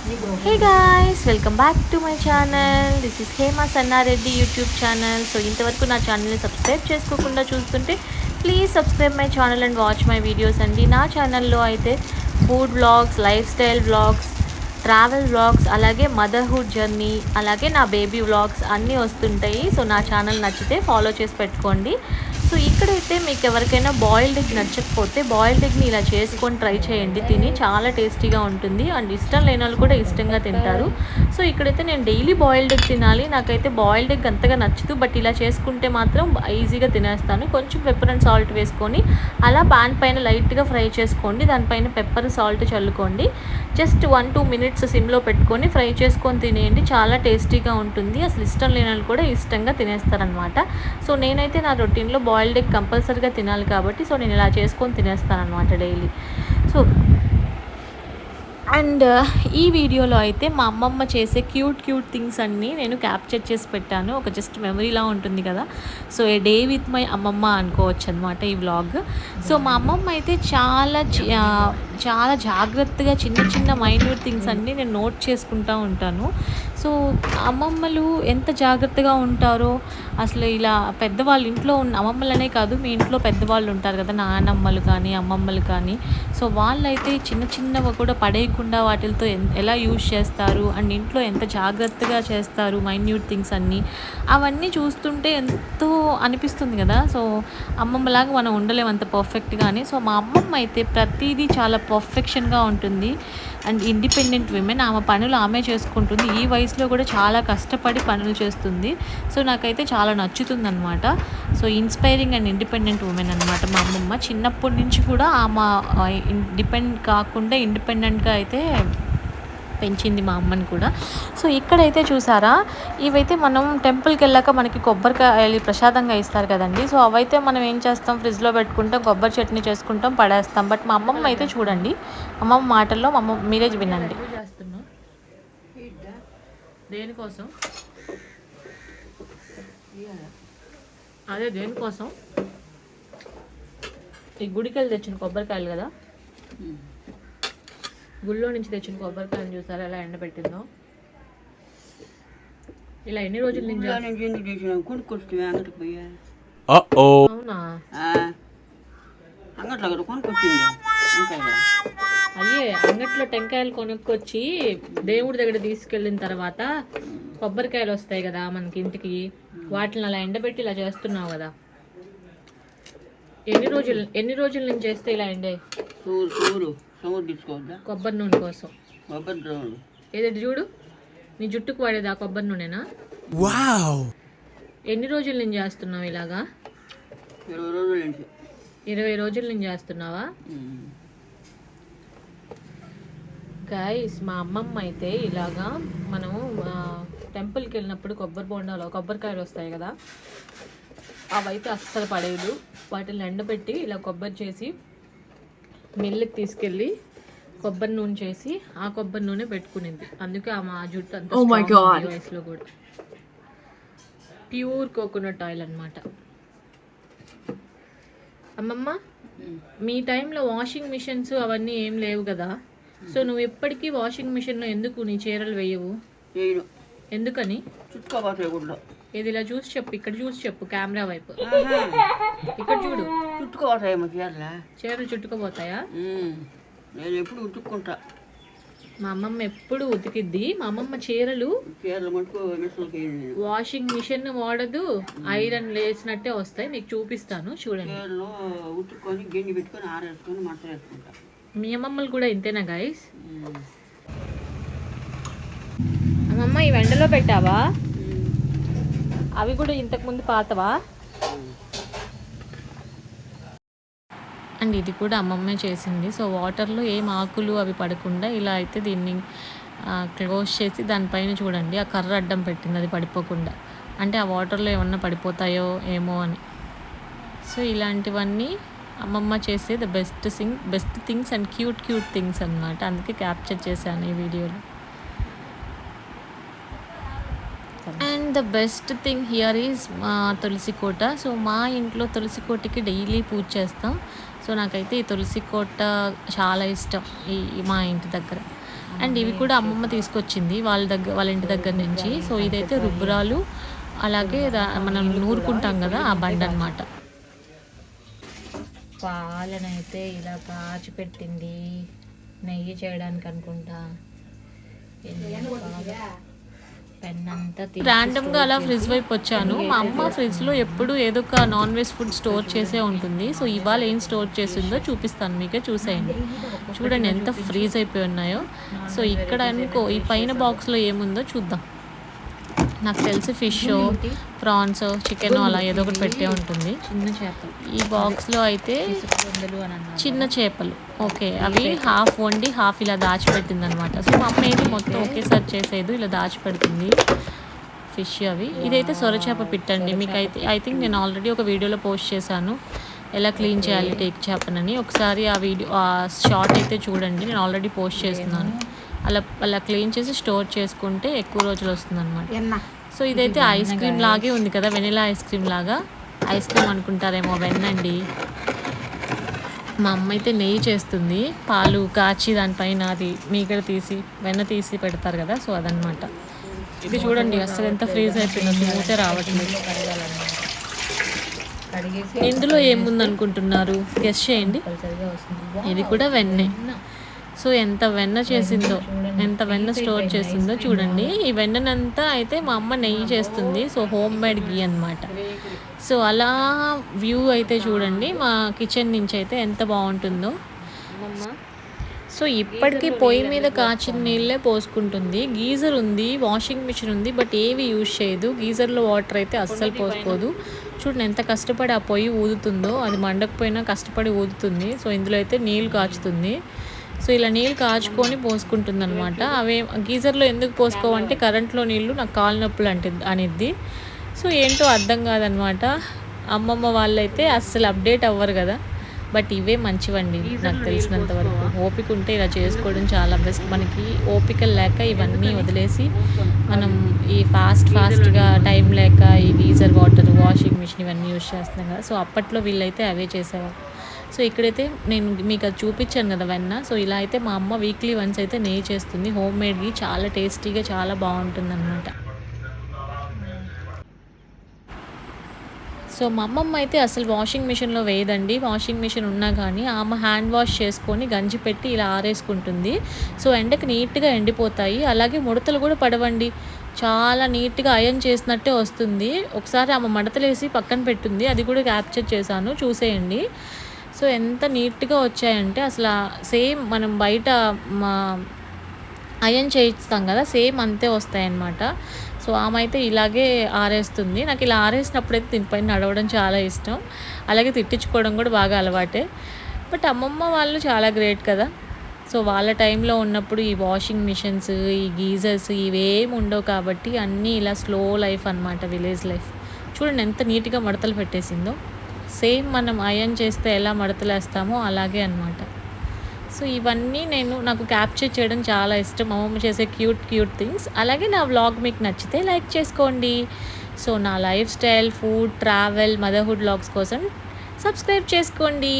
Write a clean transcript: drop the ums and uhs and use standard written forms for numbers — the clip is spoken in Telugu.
Hey guys, welcome back to my channel. This is Hema Sannareddy YouTube channel. So ఇంతవరకు నా ఛానల్ని సబ్స్క్రైబ్ చేసుకోకుండా చూస్తుంటే please subscribe my channel and watch my videos అండి. నా ఛానల్లో అయితే food vlogs, life style vlogs, travel vlogs, అలాగే మదర్హుడ్ జర్నీ, అలాగే నా బేబీ వ్లాగ్స్ అన్నీ వస్తుంటాయి. సో నా ఛానల్ నచ్చితే ఫాలో చేసి పెట్టుకోండి. సో ఇక్కడైతే మీకు ఎవరికైనా బాయిల్డ్ ఎగ్ నచ్చకపోతే బాయిల్డ్ ఎగ్ని ఇలా చేసుకొని ట్రై చేయండి. తిని చాలా టేస్టీగా ఉంటుంది అండ్ ఇష్టం లేని వాళ్ళు కూడా ఇష్టంగా తింటారు. సో ఇక్కడైతే నేను డైలీ బాయిల్డ్ ఎగ్ తినాలి, నాకైతే బాయిల్డ్ ఎగ్ అంతగా నచ్చదు, బట్ ఇలా చేసుకుంటే మాత్రం ఈజీగా తినేస్తాను. కొంచెం పెప్పర్ అండ్ సాల్ట్ వేసుకొని అలా పాన్ పైన లైట్గా ఫ్రై చేసుకోండి. దానిపైన పెప్పర్ సాల్ట్ చల్లుకోండి. జస్ట్ 1-2 మినిట్స్ సిమ్లో పెట్టుకొని ఫ్రై చేసుకొని తినేయండి. చాలా టేస్టీగా ఉంటుంది. అసలు ఇష్టం లేని వాళ్ళు కూడా ఇష్టంగా తినేస్తారనమాట. సో నేనైతే నా రొటీన్లో బాయిల్డ్ ఎగ్ కంపల్సరీగా తినాలి కాబట్టి సో నేను ఇలా చేసుకొని తినేస్తాను అనమాట డైలీ. సో అండ్ ఈ వీడియోలో అయితే మా అమ్మమ్మ చేసే క్యూట్ థింగ్స్ అన్నీ నేను క్యాప్చర్ చేసి పెట్టాను. ఒక జస్ట్ మెమరీలా ఉంటుంది కదా. So A day with my అమ్మమ్మ అనుకోవచ్చు అనమాట ఈ వ్లాగ్. సో మా అమ్మమ్మ అయితే చాలా జాగ్రత్తగా చిన్న మైన్యూట్ థింగ్స్ అన్నీ నేను నోట్ చేసుకుంటూ ఉంటాను. సో అమ్మమ్మలు ఎంత జాగ్రత్తగా ఉంటారో అసలు ఇలా పెద్దవాళ్ళు ఇంట్లో ఉన్న అమ్మమ్మలనే కాదు, మీ ఇంట్లో పెద్దవాళ్ళు ఉంటారు కదా, నానమ్మలు కానీ అమ్మమ్మలు కానీ. సో వాళ్ళైతే చిన్నవి కూడా పడేయకుండా వాటితో ఎలా యూజ్ చేస్తారు అండ్ ఇంట్లో ఎంత జాగ్రత్తగా చేస్తారు మైన్యూట్ థింగ్స్ అన్నీ. అవన్నీ చూస్తుంటే ఎంతో అనిపిస్తుంది కదా. సో అమ్మమ్మలాగా మనం ఉండలేము అంత పర్ఫెక్ట్గాని. సో మా అమ్మమ్మ అయితే ప్రతిదీ చాలా పర్ఫెక్షన్గా ఉంటుంది అండ్ ఇండిపెండెంట్ విమెన్. ఆమె పనులు ఆమె చేసుకుంటుంది. ఈ వయసులో కూడా చాలా కష్టపడి పనులు చేస్తుంది. సో నాకైతే చాలా నచ్చుతుంది అనమాట. So inspiring and independent women అనమాట మా అమ్మమ్మ. చిన్నప్పటి నుంచి కూడా ఆమె డిపెండ్ కాకుండా ఇండిపెండెంట్గా అయితే పెంచింది మా అమ్మని కూడా. సో ఇక్కడైతే చూసారా, ఇవైతే మనం టెంపుల్కి వెళ్ళాక మనకి కొబ్బరికాయలు ప్రసాదంగా ఇస్తారు కదండి. సో అవైతే మనం ఏం చేస్తాం, ఫ్రిడ్జ్లో పెట్టుకుంటాం, కొబ్బరి చట్నీ చేసుకుంటాం, పడేస్తాం. బట్ మా అమ్మమ్మ అయితే చూడండి, అమ్మమ్మ మాటల్లో మా అమ్మమ్మ మీరే వినండి. దేనికోసం దేనికోసం ఈ గుడికెళ్ళి తెచ్చిన కొబ్బరికాయలు కదా, గుళ్ళో నుంచి తెచ్చిన కొబ్బరికాయలు చూసారా ఎలా ఎండబెట్టిందో. ఇలా ఎన్ని రోజుల నుంచి అవునా? అయ్యే అంగట్లో టెంకాయలు కొనుక్కొచ్చి దేవుడి దగ్గర తీసుకెళ్ళిన తర్వాత కొబ్బరికాయలు వస్తాయి కదా మనకి ఇంటికి, వాటిని అలా ఎండబెట్టి ఇలా చేస్తున్నావు కదా. ఎన్ని రోజుల నుంచి చేస్తే ఇలా ఎండే? కొబ్బరి నూనె కోసం. ఏదైతే చూడు, నీ జుట్టుకు వాడేదా కొబ్బరి నూనెనా? ఎన్ని రోజుల నుంచి చేస్తున్నావు ఇలాగా? 20 రోజుల నుంచి చేస్తున్నావా? గైస్ మా అమ్మమ్మ అయితే ఇలాగా మనము టెంపుల్కి వెళ్ళినప్పుడు కొబ్బరికాయలు వస్తాయి కదా, అవైతే అస్సలు పడేయదు. వాటిని ఎండబెట్టి ఇలా కొబ్బరి చేసి మిల్లుకి తీసుకెళ్ళి కొబ్బరి నూనె చేసి ఆ కొబ్బరి నూనె పెట్టుకునింది. అందుకే ఆమె ఆ జుట్టు అంత వయసులో కూడా ప్యూర్ కోకోనట్ ఆయిల్ అనమాట. అమ్మమ్మ, మీ టైంలో వాషింగ్ మిషన్స్ అవన్నీ ఏం లేవు కదా. సో నువ్వు ఎప్పటికీ వాషింగ్ మిషన్లో ఎందుకు నీ చీరలు వేయవు? ఎందుకని? ఇది ఇలా చూసి చెప్పు, ఇక్కడ చూసి చెప్పు, కెమెరా వైపు. ఇక్కడ చూడు, చీరలు చుట్టుకుపోతాయా? నేను ఎప్పుడు ఉతుక్కుంటా. మా అమ్మమ్మ ఎప్పుడు ఉతికిద్ది. మా అమ్మమ్మ చీరలు వాషింగ్ మిషన్ వాడదు, ఐరన్ వేసినట్టే వస్తాయి. మీకు చూపిస్తాను చూడండి. ఉతుక్కొని గిన్నె పెట్టుకొని ఆరేసుకొని మంట వేసుకుంటా. మీ అమ్మమ్మలు కూడా ఇంతేనా గైస్? అమ్మమ్మ ఈ ఎండలో పెట్టావా? అవి కూడా ఇంతకుముందు పాతవా? అండ్ ఇది కూడా అమ్మమ్మే చేసింది. సో వాటర్లో ఏం ఆకులు అవి పడకుండా ఇలా అయితే దీన్ని క్లోజ్ చేసి దానిపైన చూడండి ఆ కర్ర అడ్డం పెట్టింది, అది పడిపోకుండా. అంటే ఆ వాటర్లో ఏమన్నా పడిపోతాయో ఏమో అని. సో ఇలాంటివన్నీ అమ్మమ్మ చేసే best things and cute things అన్నమాట. అందుకే క్యాప్చర్ చేశాను ఈ వీడియోలో. And the best thing here is tulasi kota. So మా ఇంట్లో తులసి కోటకి డైలీ పూజ చేస్తాం. సో నాకైతే ఈ తులసి కోట చాలా ఇష్టం ఈ మా ఇంటి దగ్గర. అండ్ ఇవి కూడా అమ్మమ్మ తీసుకొచ్చింది వాళ్ళ ఇంటి దగ్గర నుంచి. సో ఇదైతే రుబ్బురాలు, అలాగే మనం నూరుకుంటాం కదా ఆ బండి అనమాట. పాలనైతే ఇలా కాచి పెట్టింది, నెయ్యి చేయడానికి అనుకుంటా. ర్యాండమ్గా అలా ఫ్రిడ్జ్ వైపు వచ్చాను. మా అమ్మ ఫ్రిడ్జ్లో ఎప్పుడు ఏదో ఒక నాన్ వెజ్ ఫుడ్ స్టోర్ చేసే ఉంటుంది. సో ఇవాళ ఏం స్టోర్ చేసిందో చూపిస్తాను మీకే, చూసేయండి. చూడండి ఎంత ఫ్రీజ్ అయిపోయి ఉన్నాయో. సో ఇక్కడ అనుకో ఈ పైన బాక్స్లో ఏముందో చూద్దాం. నాకు తెలిసి ఫిష్, ప్రాన్స్, చికెన్ అలా ఏదో ఒకటి పెట్టే ఉంటుంది. ఈ బాక్స్లో అయితే చిన్న చేపలు, ఓకే, అవి హాఫ్ వండి హాఫ్ ఇలా దాచిపెట్టింది అనమాట. సో మా అమ్మ ఏంటి మొత్తం ఒకేసారి చేసేది, ఇలా దాచిపెడుతుంది ఫిష్ అవి. ఇదైతే సొరచేప పిట్టండి. మీకు అయితే ఐ థింక్ నేను ఆల్రెడీ ఒక వీడియోలో పోస్ట్ చేశాను ఎలా క్లీన్ చేయాలి టేక్ చేపనని. ఒకసారి ఆ వీడియో ఆ షార్ట్ అయితే చూడండి, నేను ఆల్రెడీ పోస్ట్ చేస్తున్నాను. అలా క్లీన్ చేసి స్టోర్ చేసుకుంటే ఎక్కువ రోజులు వస్తుంది అనమాట. సో ఇదైతే ఐస్ క్రీమ్ లాగే ఉంది కదా, వెనిలా ఐస్ క్రీమ్ లాగా. ఐస్ క్రీమ్ అనుకుంటారేమో, వెన్నండి. మా అమ్మ అయితే నెయ్యి చేస్తుంది, పాలు కాచి దానిపైన అది మీగడ తీసి వెన్న తీసి పెడతారు కదా, సో అదనమాట. ఇది చూడండి అసలు ఎంత ఫ్రీజ్ అయిపోయిందో, స్మూతే రావట్లేదు. ఇందులో ఏముంది అనుకుంటున్నారు, గెస్ చేయండి. ఇది కూడా వెన్నే. సో ఎంత వెన్న చేసిందో, ఎంత వెన్న స్టోర్ చేసిందో చూడండి. ఈ వెన్ననంతా అయితే మా అమ్మ నెయ్యి చేస్తుంది. సో హోమ్ మేడ్ గీ అనమాట. సో అలా వ్యూ అయితే చూడండి మా కిచెన్ నుంచి అయితే ఎంత బాగుంటుందో. సో ఇప్పటికీ పొయ్యి మీద కాచిన నీళ్ళే పోసుకుంటుంది. గీజర్ ఉంది, వాషింగ్ మిషన్ ఉంది, బట్ ఏవి యూజ్ చేయదు. గీజర్లో వాటర్ అయితే అస్సలు పోసుకోదు. చూడండి ఎంత కష్టపడి ఆ పొయ్యి ఊదుతుందో, అది మండకపోయినా కష్టపడి ఊదుతుంది. సో ఇందులో అయితే నీళ్ళు కాచుతుంది. సో ఇలా నీళ్ళు కాచుకొని పోసుకుంటుంది అనమాట. అవే గీజర్లో ఎందుకు పోసుకోవంటే కరెంట్లో నీళ్ళు నాకు కాలు నొప్పులు అనిద్ది. సో ఏంటో అర్థం కాదనమాట. అమ్మమ్మ వాళ్ళైతే అస్సలు అప్డేట్ అవ్వరు కదా, బట్ ఇవే మంచివండి నాకు తెలిసినంత వరకు. ఓపిక ఉంటే ఇలా చేసుకోవడం చాలా బెస్ట్. మనకి ఓపిక లేక ఇవన్నీ వదిలేసి మనం ఈ ఫాస్ట్గా టైం లేక ఈ గీజర్ వాటర్, వాషింగ్ మిషన్ ఇవన్నీ యూజ్ చేస్తున్నాం కదా. సో అప్పట్లో వీళ్ళైతే అవే చేసేవారు. సో ఇక్కడైతే నేను మీకు అది చూపించాను కదా వెన్న. సో ఇలా అయితే మా అమ్మ వీక్లీ వన్స్ అయితే నెయ్యి చేస్తుంది. హోమ్ మేడ్కి చాలా టేస్టీగా చాలా బాగుంటుంది అనమాట. సో మా అమ్మమ్మ అయితే అసలు వాషింగ్ మిషన్లో వేయదండి. వాషింగ్ మిషన్ ఉన్నా కానీ ఆమె హ్యాండ్ వాష్ చేసుకొని గంజి పెట్టి ఇలా ఆరేసుకుంటుంది. సో ఎండకి నీట్గా ఎండిపోతాయి. అలాగే ముడతలు కూడా పడవండి, చాలా నీట్గా అయర్న్ చేసినట్టే వస్తుంది. ఒకసారి ఆమె మడతలేసి పక్కన పెట్టింది, అది కూడా క్యాప్చర్ చేశాను, చూసేయండి. సో ఎంత నీట్గా వచ్చాయంటే అసలు సేమ్ మనం బయట అయర్న్ చేయిస్తాం కదా, సేమ్ అంతే వస్తాయన్నమాట. సో ఆమె అయితే ఇలాగే ఆరేస్తుంది. నాకు ఇలా ఆరేసినప్పుడైతే దీనిపైన నడవడం చాలా ఇష్టం. అలాగే తిట్టించుకోవడం కూడా బాగా అలవాటే. బట్ అమ్మమ్మ వాళ్ళు చాలా గ్రేట్ కదా. సో వాళ్ళ టైంలో ఉన్నప్పుడు ఈ వాషింగ్ మిషన్స్, ఈ గీజర్స్ ఇవేమి ఉండవు కాబట్టి అన్నీ ఇలా స్లో లైఫ్ అనమాట, విలేజ్ లైఫ్. చూడండి ఎంత నీట్గా మడతలు పెట్టేసిందో. సేమ్ మనం అయర్న్ చేస్తే ఎలా మడతలు వేస్తామో అలాగే అనమాట. సో ఇవన్నీ నాకు క్యాప్చర్ చేయడం చాలా ఇష్టం, అమ్మమ్మ చేసే క్యూట్ థింగ్స్. అలాగే నా వ్లాగ్ మీకు నచ్చితే లైక్ చేసుకోండి. సో నా life style, food, travel, motherhood vlogs కోసం సబ్స్క్రైబ్ చేసుకోండి.